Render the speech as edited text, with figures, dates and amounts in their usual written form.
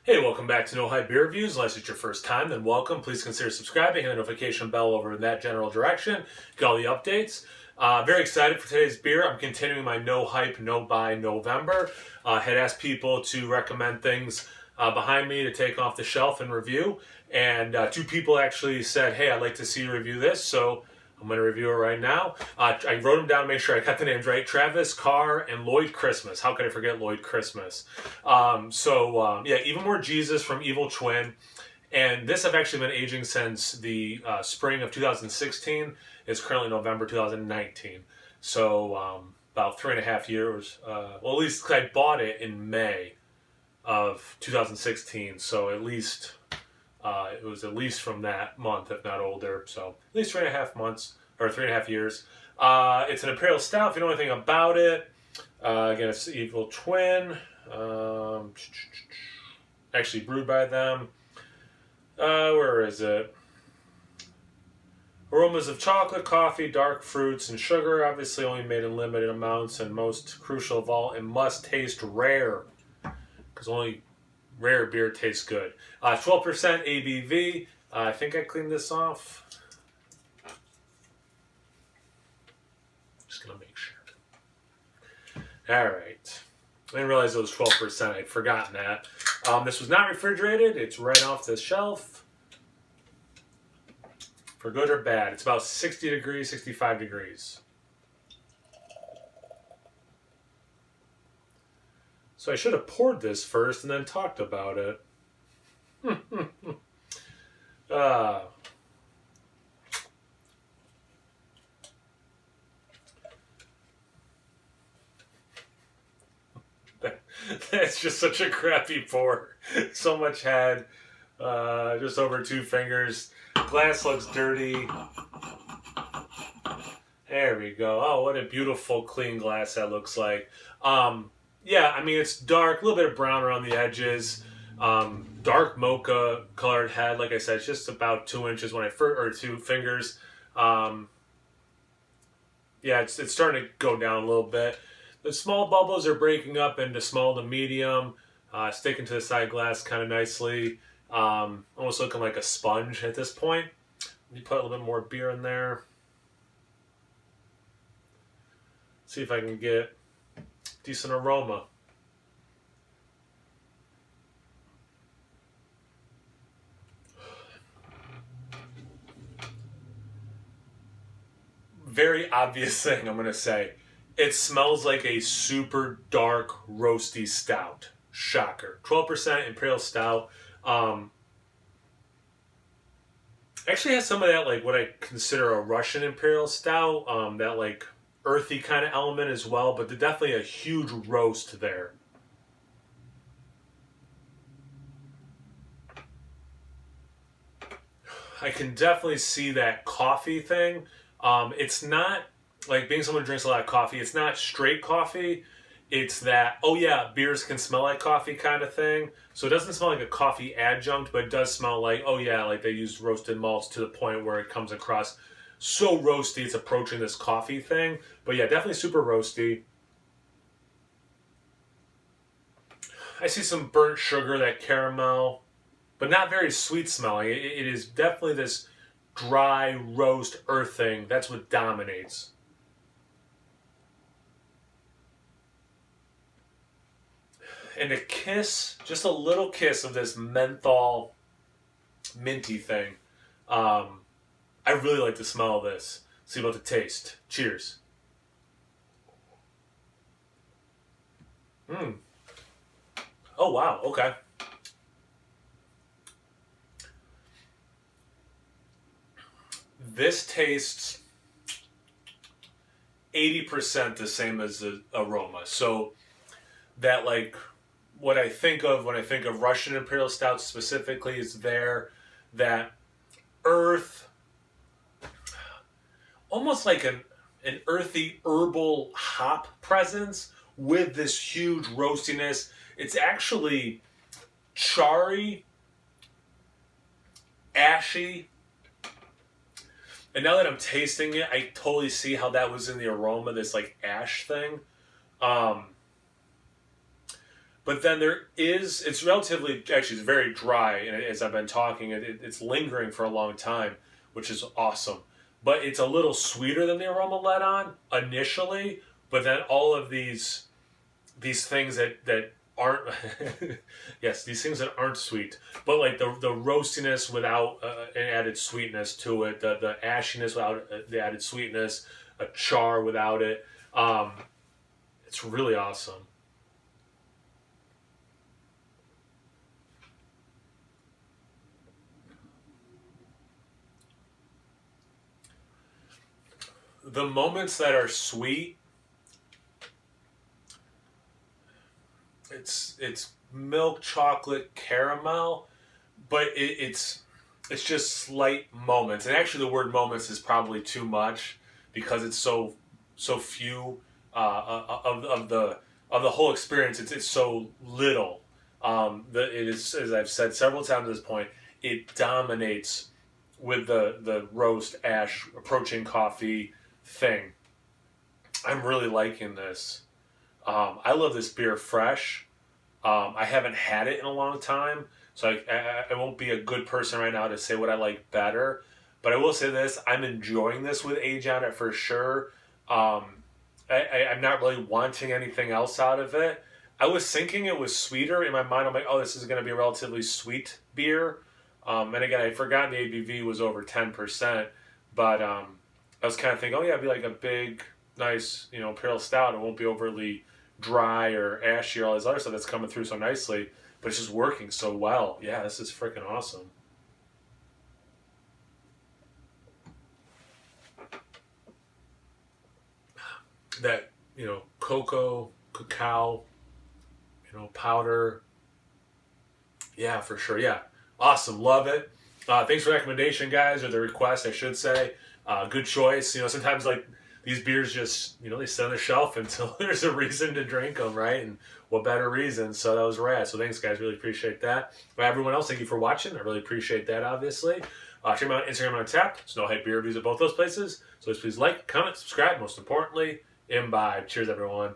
Hey, welcome back to No Hype Beer Reviews. Unless it's your first time, then welcome. Please consider subscribing and the notification bell over in that general direction. Get all the updates. Very excited for today's beer. I'm continuing my No Hype, No Buy November. Had asked people to recommend things behind me to take off the shelf and review. And two people actually said, hey, I'd like to see you review this. So I'm going to review it right now. I wrote them down to make sure I got the names right. Travis Carr and Lloyd Christmas. How could I forget Lloyd Christmas? Even More Jesus from Evil Twin. And this I've actually been aging since the spring of 2016. It's currently November 2019. So about 3.5 years. At least I bought it in May of 2016. So at least it was at least from that month, if not older. So at least 3.5 months or 3.5 years. It's an Imperial Stout. If you know anything about it, again, it's Evil Twin. Actually brewed by them. Where is it? Aromas of chocolate, coffee, dark fruits, and sugar. Obviously only made in limited amounts, and most crucial of all, it must taste rare. Because only rare beer tastes good. 12% ABV. I think I cleaned this off. Just going to make sure. Alright. I didn't realize it was 12%. I'd forgotten that. This was not refrigerated. It's right off the shelf. For good or bad. It's about 60 degrees, 65 degrees. So I should have poured this first and then talked about it. That's just such a crappy pour. So much head. Just over 2 fingers. Glass looks dirty. There we go. Oh, what a beautiful clean glass that looks like. It's dark, a little bit of brown around the edges. Dark mocha colored head. Like I said, it's just about 2 inches when I first, or 2 fingers. It's starting to go down a little bit. The small bubbles are breaking up into small to medium, sticking to the side glass kind of nicely. Almost looking like a sponge at this point. Let me put a little bit more beer in there. See if I can get decent aroma. Very obvious thing I'm going to say. It smells like a super dark, roasty stout. Shocker. 12% Imperial Stout. Actually has some of that, like what I consider a Russian Imperial Stout. That like earthy kind of element as well. But there's definitely a huge roast there. I can definitely see that coffee thing. It's not like being someone who drinks a lot of coffee. It's not straight coffee. It's that, oh yeah, beers can smell like coffee kind of thing. So it doesn't smell like a coffee adjunct, but it does smell like, oh yeah, like they use roasted malts to the point where it comes across so roasty it's approaching this coffee thing. But yeah, definitely super roasty. I see some burnt sugar, that caramel, but not very sweet smelling. It is definitely this dry roast earthing. That's what dominates. And a kiss, just a little kiss of this menthol minty thing. I really like the smell of this. See about the taste. Cheers. Oh wow, okay. This tastes 80% the same as the aroma. So that like what I think of when I think of Russian Imperial Stout specifically is that earth, almost like an earthy herbal hop presence with this huge roastiness. It's actually charry, ashy. And now that I'm tasting it, I totally see how that was in the aroma, this like ash thing. But then it's relatively, actually, it's very dry. And as I've been talking, it's lingering for a long time, which is awesome. But it's a little sweeter than the aroma led on initially. But then all of these things that aren't yes, these things that aren't sweet, but like the roastiness without an added sweetness to it, the ashiness without the added sweetness, a char without it. It's really awesome. The moments that are sweet, it's milk chocolate caramel, but it's just slight moments. And actually, the word moments is probably too much because it's so few of the whole experience. It's so little. That it is, as I've said several times at this point, it dominates with the roast ash approaching coffee thing. I'm really liking this. I love this beer fresh. I haven't had it in a long time, so I won't be a good person right now to say what I like better. But I will say this: I'm enjoying this with age on it for sure. I'm not really wanting anything else out of it. I was thinking it was sweeter in my mind. I'm like, oh, this is going to be a relatively sweet beer. And again, I forgot the ABV was over 10%, but I was kind of thinking, oh yeah, it'd be like a big, nice, pale stout. It won't be overly dry or ashy or all this other stuff that's coming through so nicely, but it's just working so well. Yeah, this is freaking awesome. That, cocoa, cacao, powder. Yeah, for sure. Yeah. Awesome. Love it. Thanks for the recommendation, guys, or the request, I should say. Good choice. Sometimes like these beers just, they sit on the shelf until there's a reason to drink them, right? And what better reason? So that was rad. So thanks, guys. Really appreciate that. But everyone else, thank you for watching. I really appreciate that, obviously. Check me out on Instagram and on Tap. Snow Hype Beer Reviews at both those places. So please like, comment, subscribe. Most importantly, imbibe. Cheers, everyone.